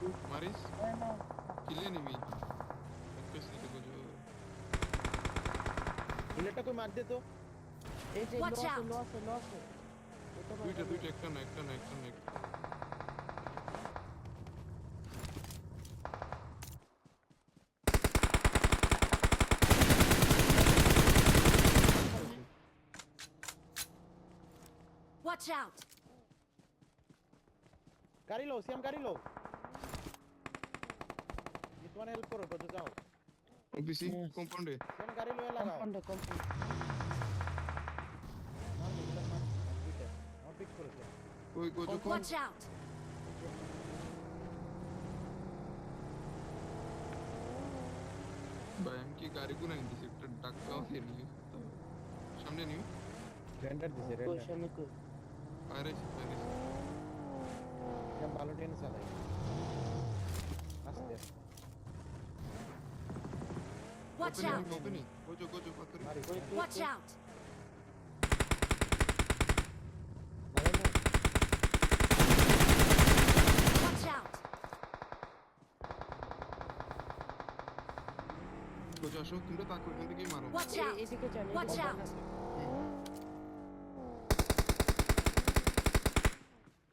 Maris, No. kill enemy. Especially the जो বুলেটটা কই মার দে তো এই যে Watch out! লস এটা দুইটা একটা না Watch out! গাড়ি লো সিয়াম গাড়ি লো ये तुम्हारे हेल्प करो तो जाओ OBC Yes. compound है सियाम गाड़ी लो लगाओ কম্পাউন্ড मार दो बुलेट मार ठीक है और पिक करो सियाम कोई को जो Watch out! भाई हम की गाड़ी को नहीं दिसे একটা ডাক্কা হয়ে নিয়ে সামনে নিও रेंडर दिसे কই रेंडर সামনে কই পারে सियाम बालो टेन चलाए आस्ते Watch out! ओपनिंग गोजो पकड़ मारी Watch out! Watch out! Gojo আসো তোমরা তাকো এখান থেকে মারো Watch out! এদিকে চল Watch out!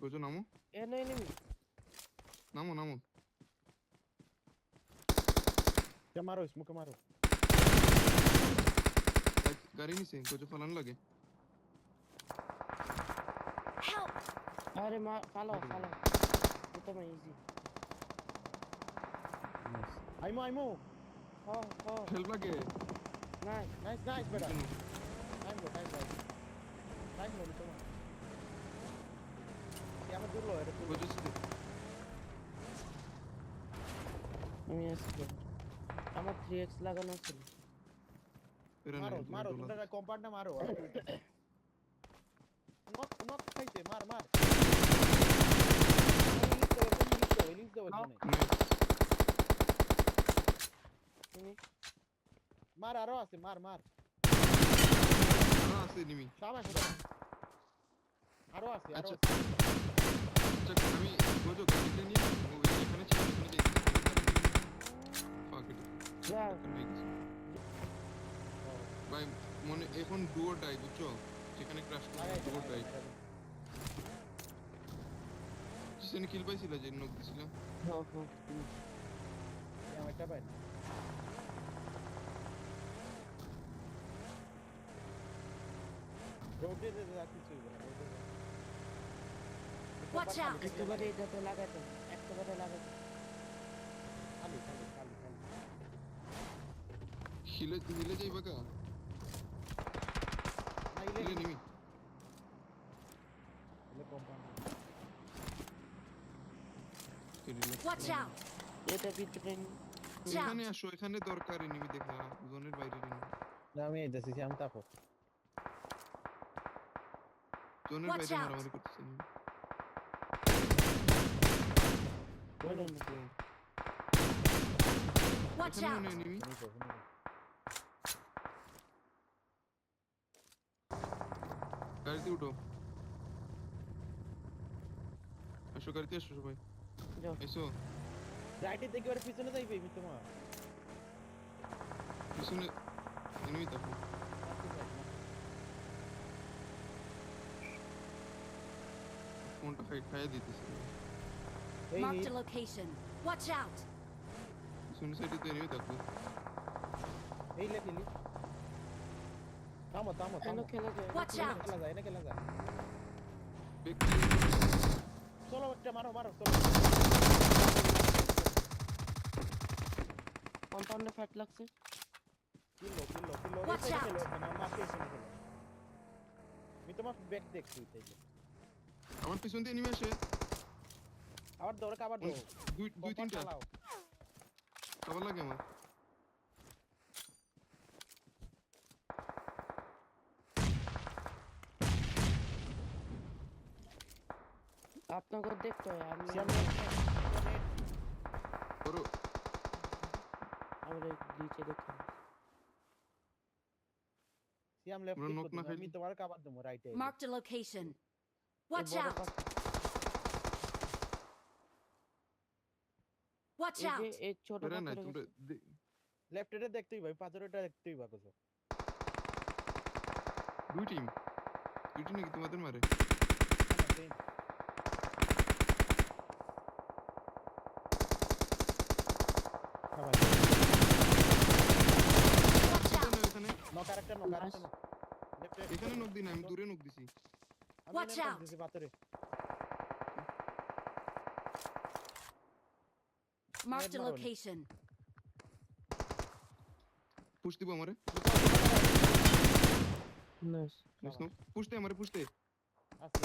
গোজো নামো এনিমি নামো क्या मारो स्मोक मारो গাড়ি নিছে গোজো ফালান লাগে Help! আরে মা ফালো এটা মা ইজি आइमो হ হেল্প লাগে নাই नाइस बेटा टाइम लो तो क्या मैं दूर लो है গোজো সিধে আমি আসছি আমার 3x লাগানো ছিল এরা मारो तुम्हारा कंपाउंड ना मारो नॉक खाइते मार इलिंग दो তুমি मार आरो आसे मार আছে নিমি शाबाश आरो आसे আচ্ছা আমি গোজো গাড়িতে নিয়ে ও এখানে ছিল এখানে যাই ফাক ইট যাও ভাই মনে এখন ডুও ডাই বুঝছো যেখানে ক্র্যাশ করে ডুও ডাই জিসনে কিল পাইছিল যে নক দিছিল क्या बेटा भाई रोटे दे जाती चीज Watch out! একেবারে এটাতে লাগাতে खाली হিলে যাইবা কা नहीं হিলে ले নিমি ले कंपाउंड Watch out! এটা ভিতরে এখানে আসো এখানে দরকার নিমি দেখা জোনের বাইরে নিমি ना मैं जैसे हम ताको জোনের Watch বাইরে out! মারামারি করতেছে নিমি বলো না Watch এখানে out! মনে নিমি গাড়িতে উঠো আসো গাড়িতে আসো সবাই যাও এসো राइट देखिए और पीछे ना जाइए मैं तुम्हारा পিছনে এনিমি দেখো ফোনটা খাইয়ে দিতেছে Marked a location. Watch out! পিছনে সাইডে তো এনিমি দেখো এই ले खेली थामो কেন খেলা যায় Watch out! खेला जाए বেক चलो बच्चा मारो चलो কম্পাউন্ডে ফাইট লাগছে किलो Watch out! ना माफी से खेलो मैं तुम्हारा बैक देखती थी আমার পিছন দিয়ে এনিমি আসে আবার দৌড় কাবার দৌড় দুই তিনটা খাবার লাগে আমার আপনাকে দেখতে হয় আমি করো আমরা নিচে দেখি সিয়াম লেফট আমরা knock না আমি খাইলে। তোমার কাবার দেবো রাইটে Marked a location. Watch out! Watch এই যে out! এই ছোট বেরা নাই পাথরে তোমরা গেছে। লেফট এটা দেখতেই ভাই পাথরটা দেখতেই বা কিছু দুই টিম নাকি তোমাদের মারে Watch out! এখানে নক আরেকটা নক লেফটে এখানে নক দিই না, আমি দূরে নক দিছি। Watch out! পাথরে Marked a Marone. location. Push দিব আমারে, নাইস নাইস নো পুশ দে আমারে, পুশ দে আসি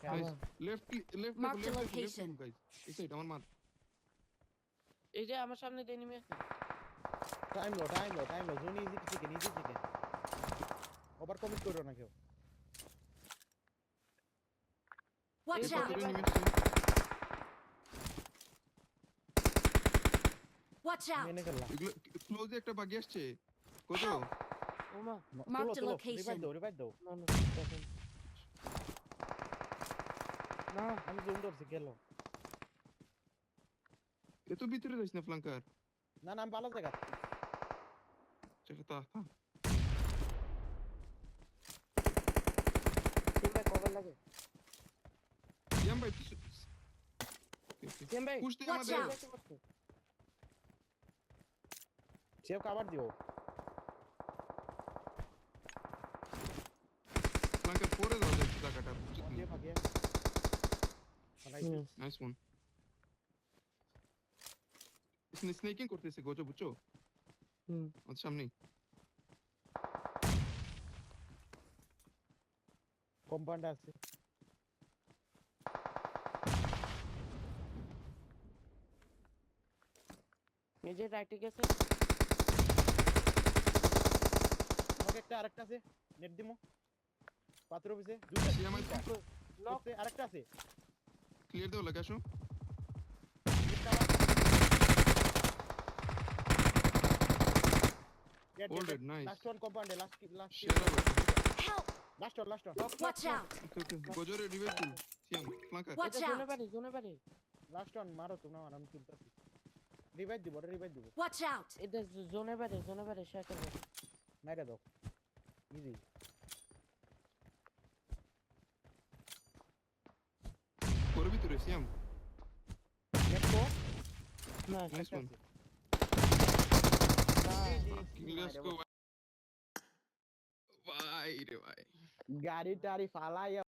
nice. Left left Mark the location. Guys এই সাইড আমার মার। এই যে আমার সামনে দিয়ে নেমে আছে টাইম লো zone easy chicken over commit করো না কেউ Watch Is it- out! ভিতরে নিমেছি, Watch out! মেনে গেলাম এগুলো ক্লোজে একটা বাগি আসছে কত ওমা Mark the location. রিভাইভ দাও না না দেখেন না আমি জোন ধরছি গেল এত ভিতরে যাইস না ফ্লাঙ্কার না আমি ভালো জায়গা চেকটা হ্যাঁ সিম ভাই কভার লাগে ইয়াম ভাই সিম ভাই পুশ দে Watch আমাদের। out! সেভ কভার দিও ফ্লাঙ্কার পরে দাও যাচ্ছে টাকাটা উচিত দিয়ে না। ভাগে হুম। Nice one. স্নেকিং করতেছে গোজো বুঝছো হুম ওর সামনে। কম্পাউন্ড আছে এই যে রাইটে গেছে আমাকে একটা আরেকটা আছে নেট দিমু পাথর অফিসে দুটো সে আমার নক আরেকটা আছে ক্লিয়ার দাও লাগে আসো। Hold it, nice. Last one কম্পাউন্ডে লাস্ট শেয়ার আবার Help! Last one Watch out! গোজোরে রিভাইভ দিন সিয়াম ফ্লাঙ্কার। Watch এটা out! জোনে পারে লাস্ট ওয়ান মারো তোমরা আর আমি তুলতাছি রিভাইভ দিব Watch out! এটা জোনে পারে শাকের ভাই মাইরা দাও ইজি ওর ভিতরে সিয়াম দেখো না নাইস ওয়ান। লেটস গো ভাই রে ভাই। গাড়ি টাড়ি ফালাইয়া